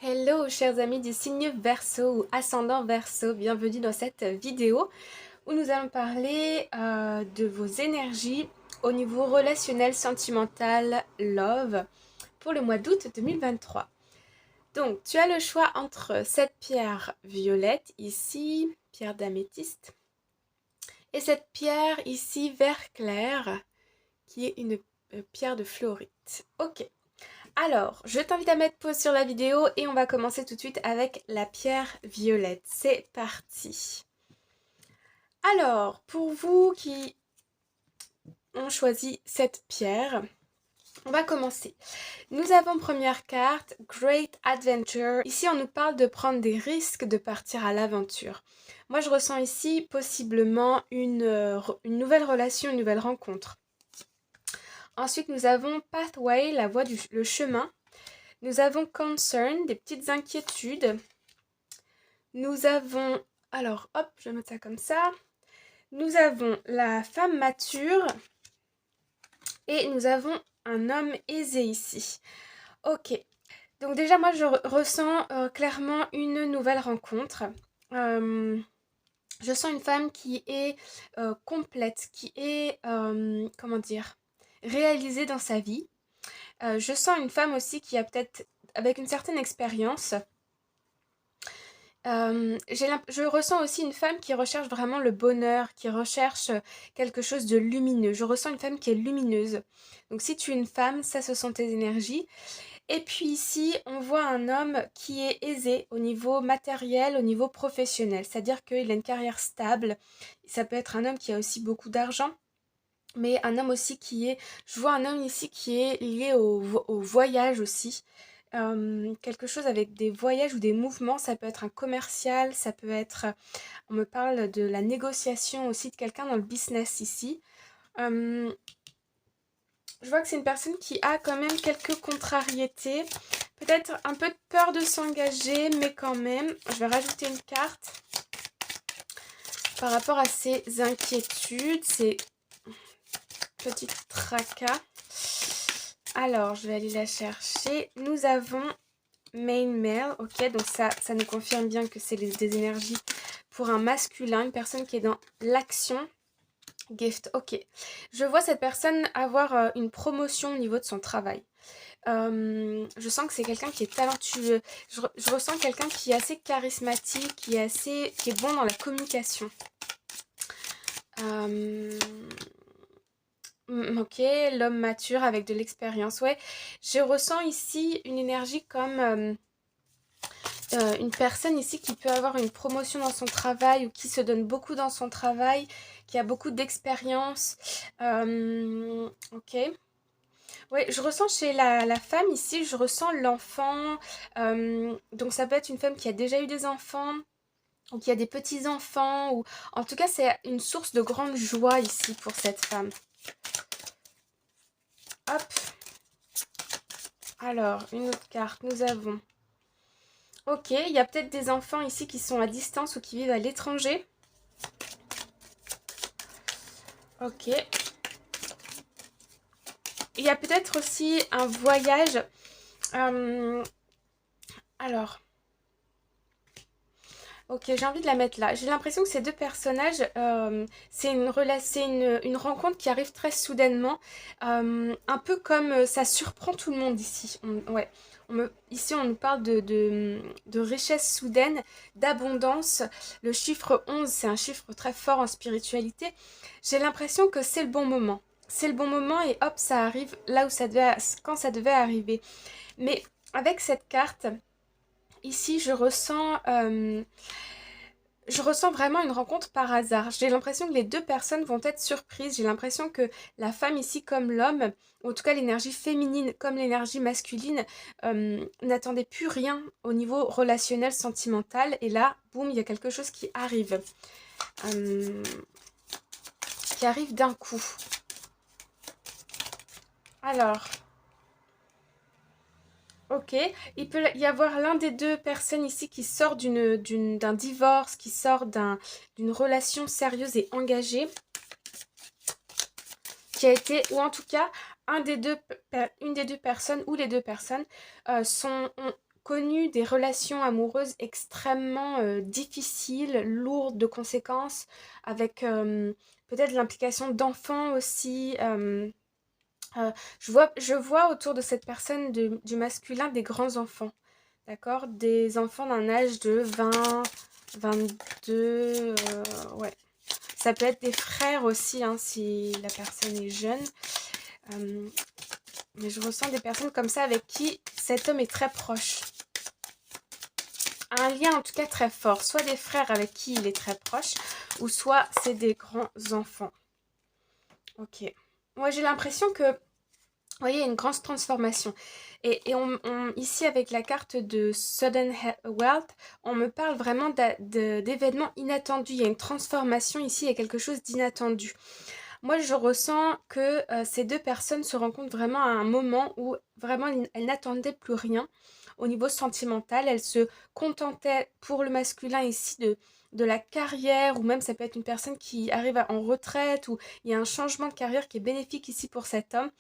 Hello chers amis du signe Verseau ou ascendant Verseau, bienvenue dans cette vidéo où nous allons parler de vos énergies au niveau relationnel, sentimental, love pour le mois d'août 2023. Donc tu as le choix entre cette pierre violette ici, pierre d'améthyste, et cette pierre ici vert clair qui est une pierre de fluorite. Ok. Alors, je t'invite à mettre pause sur la vidéo et on va commencer tout de suite avec la pierre violette. C'est parti. Alors, pour vous qui ont choisi cette pierre, on va commencer. Nous avons première carte, Great Adventure. Ici, on nous parle de prendre des risques, de partir à l'aventure. Moi, je ressens ici possiblement une nouvelle relation, une nouvelle rencontre. Ensuite, nous avons Pathway, la voie le chemin. Nous avons Concern, des petites inquiétudes. Nous avons, alors hop, je vais mettre ça comme ça. Nous avons la femme mature. Et nous avons un homme aisé ici. Ok, donc déjà moi je ressens clairement une nouvelle rencontre. Je sens une femme qui est complète, qui est, comment dire, réalisée dans sa vie. Je sens une femme aussi qui a peut-être, avec une certaine expérience, je ressens aussi une femme qui recherche vraiment le bonheur, qui recherche quelque chose de lumineux. Je ressens une femme qui est lumineuse. Donc si tu es une femme, ça ce sont tes énergies. Et puis ici, on voit un homme qui est aisé au niveau matériel, au niveau professionnel. C'est-à-dire qu'il a une carrière stable. Ça peut être un homme qui a aussi beaucoup d'argent. Mais un homme aussi qui est... Je vois un homme ici qui est lié au voyage aussi. Quelque chose avec des voyages ou des mouvements. Ça peut être un commercial, ça peut être... On me parle de la négociation aussi de quelqu'un dans le business ici. Je vois que c'est une personne qui a quand même quelques contrariétés. Peut-être un peu de peur de s'engager, mais quand même. Je vais rajouter une carte par rapport à ses inquiétudes, ses petits tracas. Alors, je vais aller la chercher. Nous avons Main Male. Ok, donc ça nous confirme bien que c'est des énergies pour un masculin, une personne qui est dans l'action. Gift, ok. Je vois cette personne avoir une promotion au niveau de son travail. Je sens que c'est quelqu'un qui est talentueux. Je ressens quelqu'un qui est assez charismatique, qui est bon dans la communication. Ok, l'homme mature avec de l'expérience. Ouais, je ressens ici une énergie comme une personne ici qui peut avoir une promotion dans son travail ou qui se donne beaucoup dans son travail, qui a beaucoup d'expérience. Ok. Oui, je ressens chez la femme ici, je ressens l'enfant. Donc ça peut être une femme qui a déjà eu des enfants ou qui a des petits-enfants. Ou en tout cas, c'est une source de grande joie ici pour cette femme. Hop. Alors, une autre carte. Nous avons... Ok, il y a peut-être des enfants ici qui sont à distance ou qui vivent à l'étranger. Ok. Il y a peut-être aussi un voyage. Alors... Ok, j'ai envie de la mettre là. J'ai l'impression que ces deux personnages, c'est une rencontre qui arrive très soudainement. Un peu comme ça surprend tout le monde ici. Ouais. Ici, on nous parle de richesse soudaine, d'abondance. Le chiffre 11, c'est un chiffre très fort en spiritualité. J'ai l'impression que c'est le bon moment. C'est le bon moment et hop, ça arrive là où quand ça devait arriver. Mais avec cette carte... Ici, je ressens vraiment une rencontre par hasard. J'ai l'impression que les deux personnes vont être surprises. J'ai l'impression que la femme ici comme l'homme, ou en tout cas l'énergie féminine comme l'énergie masculine, n'attendait plus rien au niveau relationnel, sentimental. Et là, boum, il y a quelque chose qui arrive. Qui arrive d'un coup. Alors... Ok, il peut y avoir l'un des deux personnes ici qui sort d'un divorce, qui sort d'une relation sérieuse et engagée, qui a été, ou en tout cas, une des deux personnes ou les deux personnes connu des relations amoureuses extrêmement difficiles, lourdes de conséquences, avec peut-être l'implication d'enfants aussi. Je vois autour de cette personne du masculin des grands enfants, d'accord? Des enfants d'un âge de 20, 22, ouais. Ça peut être des frères aussi, hein, si la personne est jeune. Mais je ressens des personnes comme ça avec qui cet homme est très proche. Un lien en tout cas très fort. Soit des frères avec qui il est très proche, ou soit c'est des grands enfants. Ok. Moi j'ai l'impression que, vous voyez, il y a une grande transformation. Et ici, avec la carte de Sudden Wealth, on me parle vraiment d'événements inattendus. Il y a une transformation ici, il y a quelque chose d'inattendu. Moi, je ressens que ces deux personnes se rencontrent vraiment à un moment où vraiment elles n'attendaient plus rien au niveau sentimental. Elles se contentaient pour le masculin ici de la carrière, ou même ça peut être une personne qui arrive en retraite, ou il y a un changement de carrière qui est bénéfique ici pour cet homme.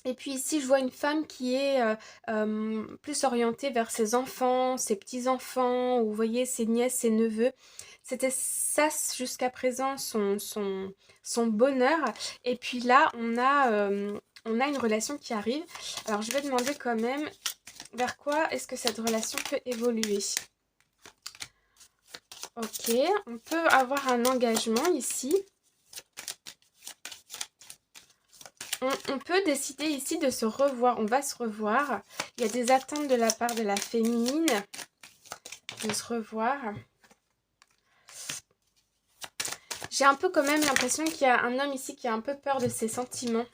Et puis ici, je vois une femme qui est plus orientée vers ses enfants, ses petits-enfants, ou vous voyez, ses nièces, ses neveux. C'était ça jusqu'à présent son bonheur. Et puis là, on a une relation qui arrive. Alors, je vais demander quand même vers quoi est-ce que cette relation peut évoluer. Ok, on peut avoir un engagement ici. On peut décider ici de se revoir, on va se revoir. Il y a des attentes de la part de la féminine de se revoir. J'ai un peu quand même l'impression qu'il y a un homme ici qui a un peu peur de ses sentiments.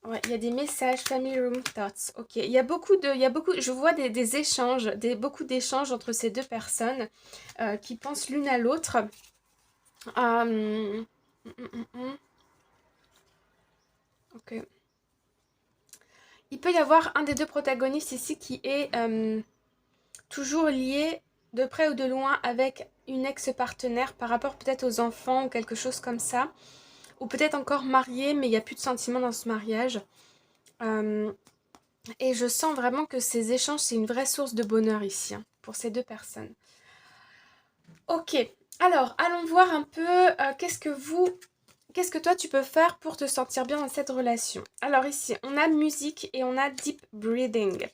Ouais, il y a des messages, family room thoughts. Ok, il y a beaucoup, je vois des échanges, beaucoup d'échanges entre ces deux personnes qui pensent l'une à l'autre. Ok. Il peut y avoir un des deux protagonistes ici qui est toujours lié de près ou de loin avec une ex-partenaire par rapport peut-être aux enfants ou quelque chose comme ça. Ou peut-être encore marié, mais il n'y a plus de sentiments dans ce mariage. Et je sens vraiment que ces échanges, c'est une vraie source de bonheur ici, hein, pour ces deux personnes. Ok, alors allons voir un peu qu'est-ce que toi tu peux faire pour te sentir bien dans cette relation. Alors ici, on a musique et on a deep breathing.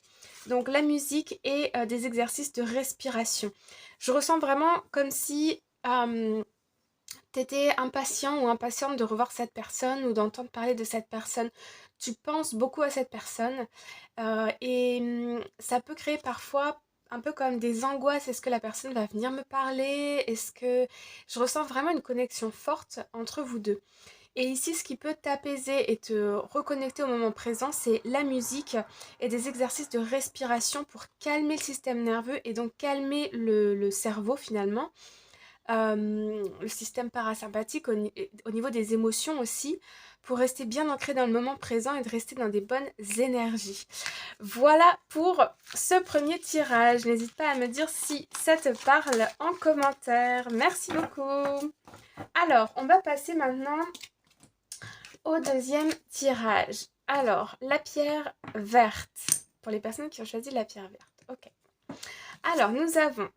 Donc la musique et des exercices de respiration. Je ressens vraiment comme si tu étais impatient ou impatiente de revoir cette personne ou d'entendre parler de cette personne. Tu penses beaucoup à cette personne et ça peut créer parfois un peu comme des angoisses. Est-ce que la personne va venir me parler? Est-ce que je ressens vraiment une connexion forte entre vous deux? Et ici, ce qui peut t'apaiser et te reconnecter au moment présent, c'est la musique et des exercices de respiration pour calmer le système nerveux et donc calmer le cerveau finalement. Le système parasympathique au niveau des émotions aussi, pour rester bien ancré dans le moment présent et de rester dans des bonnes énergies. Voilà pour ce premier tirage. N'hésite pas à me dire si ça te parle en commentaire. Merci beaucoup. Alors, on va passer maintenant au deuxième tirage. Alors, la pierre verte. Pour les personnes qui ont choisi la pierre verte. Ok. Alors, nous avons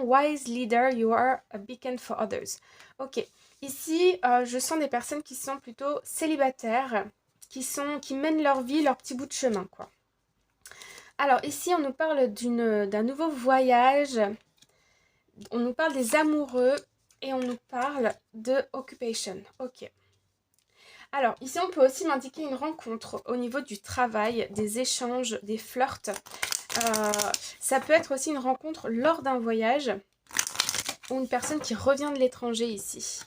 Wise Leader, you are a beacon for others. Ok. Ici, je sens des personnes qui sont plutôt célibataires, qui mènent leur vie, leur petit bout de chemin, quoi. Alors, ici, on nous parle d'un nouveau voyage. On nous parle des amoureux et on nous parle de occupation. Ok. Alors, ici, on peut aussi m'indiquer une rencontre au niveau du travail, des échanges, des flirts. Ça peut être aussi une rencontre lors d'un voyage ou une personne qui revient de l'étranger ici.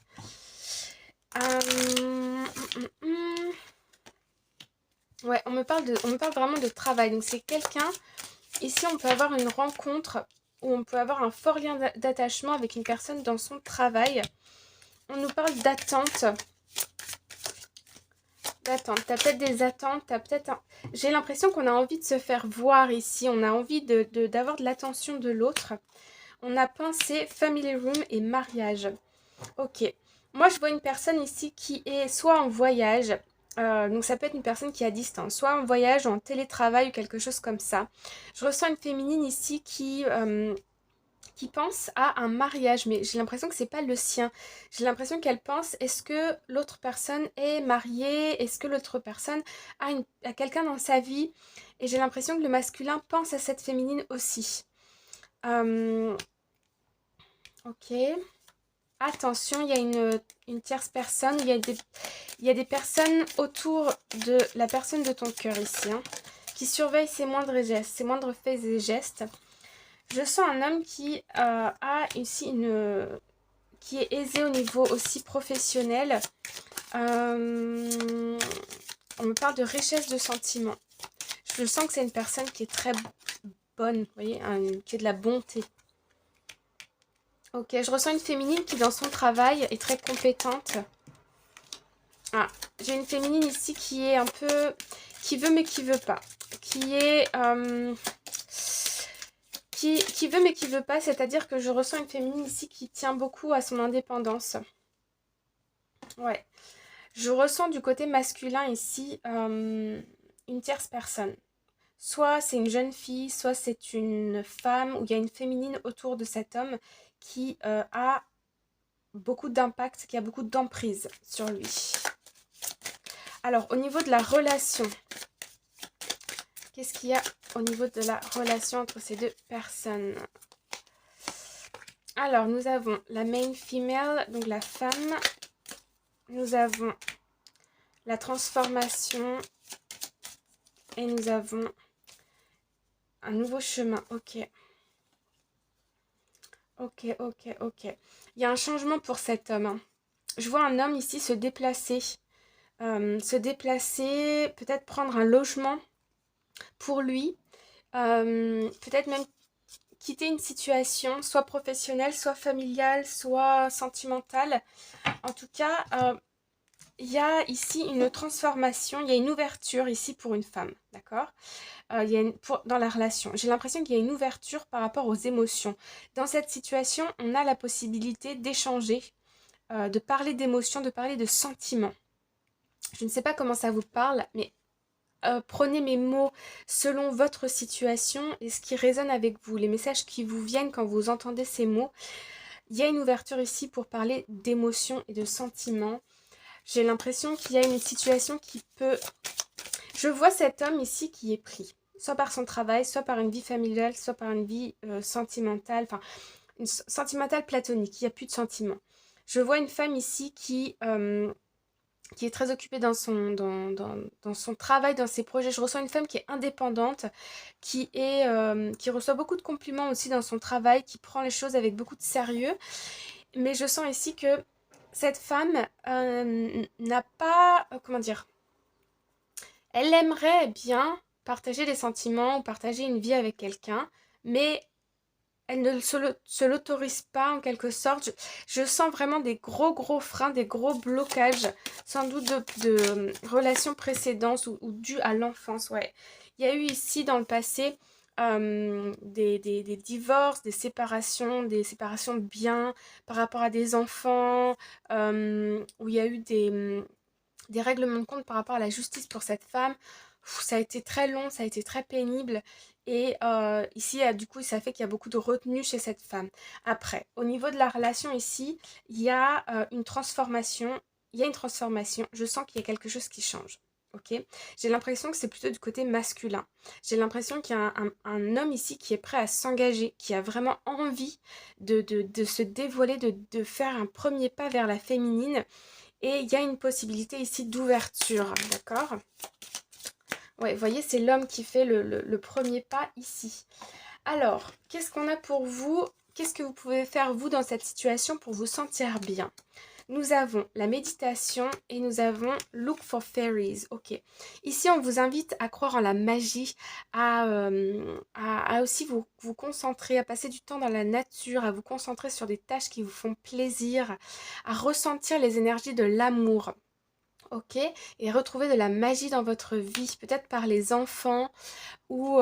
Ouais, on me parle vraiment de travail. Donc, c'est quelqu'un... Ici, on peut avoir une rencontre où on peut avoir un fort lien d'attachement avec une personne dans son travail. On nous parle d'attente. D'attente. T'as peut-être des attentes. J'ai l'impression qu'on a envie de se faire voir ici. On a envie d'avoir de l'attention de l'autre. On a pensé family room et mariage. Ok. Moi, je vois une personne ici qui est soit en voyage, Donc ça peut être une personne qui est à distance, soit en voyage ou en télétravail ou quelque chose comme ça. Je ressens une féminine ici qui pense à un mariage, mais j'ai l'impression que c'est pas le sien. J'ai l'impression qu'elle pense, est-ce que l'autre personne est mariée? Est-ce que l'autre personne a quelqu'un dans sa vie? Et j'ai l'impression que le masculin pense à cette féminine aussi. Euh, ok. Attention, il y a une tierce personne, il y a des personnes autour de la personne de ton cœur ici, hein, qui surveillent ses moindres gestes, ses moindres faits et gestes. Je sens un homme qui a ici qui est aisé au niveau aussi professionnel. On me parle de richesse de sentiments. Je sens que c'est une personne qui est très bonne, vous voyez, qui est de la bonté. Ok, je ressens une féminine qui dans son travail est très compétente. Ah, j'ai une féminine ici qui est un peu... qui veut mais qui veut pas. Qui est... qui veut mais qui veut pas, c'est-à-dire que je ressens une féminine ici qui tient beaucoup à son indépendance. Ouais. Je ressens du côté masculin ici une tierce personne. Soit c'est une jeune fille, soit c'est une femme, ou il y a une féminine autour de cet homme qui a beaucoup d'impact, qui a beaucoup d'emprise sur lui. Alors, au niveau de la relation, qu'est-ce qu'il y a au niveau de la relation entre ces deux personnes? Alors, nous avons la main female, donc la femme. Nous avons la transformation. Et nous avons un nouveau chemin. Ok. Ok, ok, ok. Il y a un changement pour cet homme, hein. Je vois un homme ici se déplacer. Peut-être prendre un logement pour lui. Peut-être même quitter une situation, soit professionnelle, soit familiale, soit sentimentale. En tout cas, il y a ici une transformation, il y a une ouverture ici pour une femme, d'accord? Dans la relation. J'ai l'impression qu'il y a une ouverture par rapport aux émotions. Dans cette situation, on a la possibilité d'échanger, de parler d'émotions, de parler de sentiments. Je ne sais pas comment ça vous parle, mais prenez mes mots selon votre situation et ce qui résonne avec vous, les messages qui vous viennent quand vous entendez ces mots. Il y a une ouverture ici pour parler d'émotions et de sentiments. J'ai l'impression qu'il y a une situation qui peut... Je vois cet homme ici qui est pris, soit par son travail, soit par une vie familiale, soit par une vie sentimentale, enfin, une sentimentale platonique, il n'y a plus de sentiments. Je vois une femme ici qui est très occupée dans son travail, dans ses projets. Je ressens une femme qui est indépendante, qui reçoit beaucoup de compliments aussi dans son travail, qui prend les choses avec beaucoup de sérieux. Mais je sens ici que cette femme n'a pas, comment dire, elle aimerait bien partager des sentiments ou partager une vie avec quelqu'un, mais elle ne se l'autorise pas en quelque sorte. Je sens vraiment des gros freins, des gros blocages, sans doute de relations précédentes ou dues à l'enfance. Ouais. Il y a eu ici dans le passé des divorces, des séparations de biens par rapport à des enfants, où il y a eu des règlements de compte par rapport à la justice pour cette femme. Ça a été très long, ça a été très pénible. Et ici, du coup, ça fait qu'il y a beaucoup de retenue chez cette femme. Après, au niveau de la relation ici, il y a une transformation. Il y a une transformation. Je sens qu'il y a quelque chose qui change. Ok, j'ai l'impression que c'est plutôt du côté masculin. J'ai l'impression qu'il y a un homme ici qui est prêt à s'engager, qui a vraiment envie de se dévoiler, de faire un premier pas vers la féminine. Et il y a une possibilité ici d'ouverture, d'accord? Ouais, vous voyez, c'est l'homme qui fait le premier pas ici. Alors, qu'est-ce qu'on a pour vous? Qu'est-ce que vous pouvez faire, vous, dans cette situation pour vous sentir bien? Nous avons la méditation et nous avons Look for Fairies. Ok. Ici, on vous invite à croire en la magie, à aussi vous concentrer, à passer du temps dans la nature, à vous concentrer sur des tâches qui vous font plaisir, à ressentir les énergies de l'amour. Ok, et retrouver de la magie dans votre vie, peut-être par les enfants ou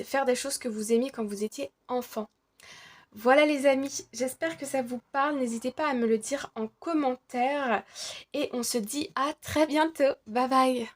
faire des choses que vous aimiez quand vous étiez enfant. Voilà les amis, j'espère que ça vous parle. N'hésitez pas à me le dire en commentaire et on se dit à très bientôt. Bye bye.